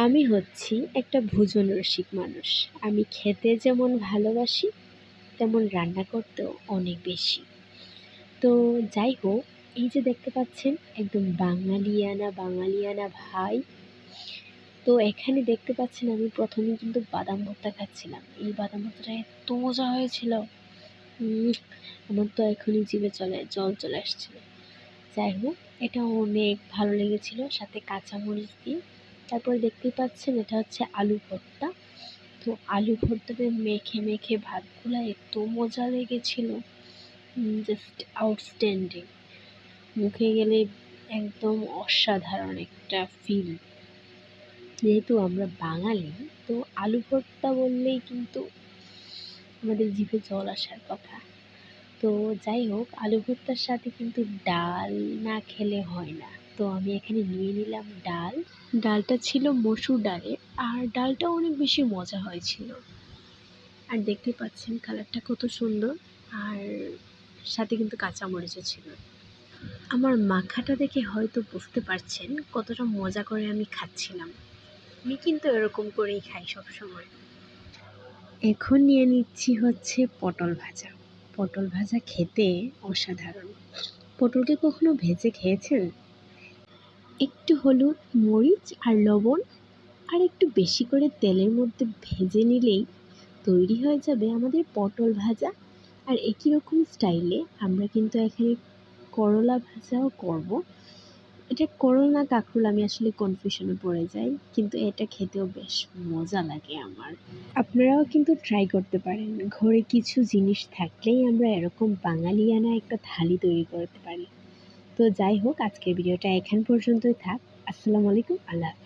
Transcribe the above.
আমি হচ্ছি একটা ভোজন রসিক মানুষ। আমি খেতে যেমন ভালোবাসি, তেমন রান্না করতেও অনেক বেশি। তো যাই হোক, এই যে দেখতে পাচ্ছেন একদম বাঙালিয়ানা বাঙালিয়ানা ভাই। তো এখানে দেখতে পাচ্ছেন আমি প্রথমেই কিন্তু বাদাম ভর্তা খাচ্ছিলাম। এই বাদাম ভর্তাটা এত মজা হয়েছিল! উম আমার তো এখনই জিভে জল চলে আসছিল। যাই হোক, এটা অনেক ভালো লেগেছিল, সাথে কাঁচামরিচ দিয়ে। তারপরে দেখতেই পাচ্ছেন এটা হচ্ছে আলু ভর্তা। তো আলু ভর্তাতে মেখে মেখে ভাতগুলা এত মজা লেগেছিল, জাস্ট আউটস্ট্যান্ডিং। মুখে গেলে একদম অসাধারণ একটা ফিল। যেহেতু আমরা বাঙালি, তো আলু ভর্তা বললেই কিন্তু আমাদের জিভে জল আসার কথা। তো যাই হোক, আলু ভর্তার সাথে কিন্তু ডাল না খেলে হয় না। তো আমি এখানে নিয়ে নিলাম ডাল। ডালটা ছিল মসুর ডালের, আর ডালটা অনেক বেশি মজা হয়েছিল। আর দেখতে পাচ্ছেন কালারটা কত সুন্দর, আর সাথে কিন্তু কাঁচামরিচও ছিল। আমার মাখাটা দেখে হয়তো বুঝতে পারছেন কতটা মজা করে আমি খাচ্ছিলাম। আমি কিন্তু এরকম করেই খাই সবসময়। এখন নিয়ে নিচ্ছি হচ্ছে পটল ভাজা। পটল ভাজা খেতে অসাধারণ। পটলকে কখনো ভেজে খেয়েছেন? একটু হলুদ, মরিচ আর লবণ আর একটু বেশি করে তেলের মধ্যে ভেজে নিলেই তৈরি হয়ে যাবে আমাদের পটল ভাজা। আর একই রকম স্টাইলে আমরা কিন্তু এখানে করলা ভাজাও করব। এটা করলা না কাঁকরোল, আমি আসলে কনফিউশনে পড়ে যাই, কিন্তু এটা খেতেও বেশ মজা লাগে আমার। আপনারাও কিন্তু ট্রাই করতে পারেন। ঘরে কিছু জিনিস থাকলেই আমরা এরকম বাঙালিয়ানা একটা থালি তৈরি করতে পারি। তো যাই হোক, আজকের ভিডিওটা এখান পর্যন্তই থাক। আসসালামু আলাইকুম। আল্লাহ হাফেজ।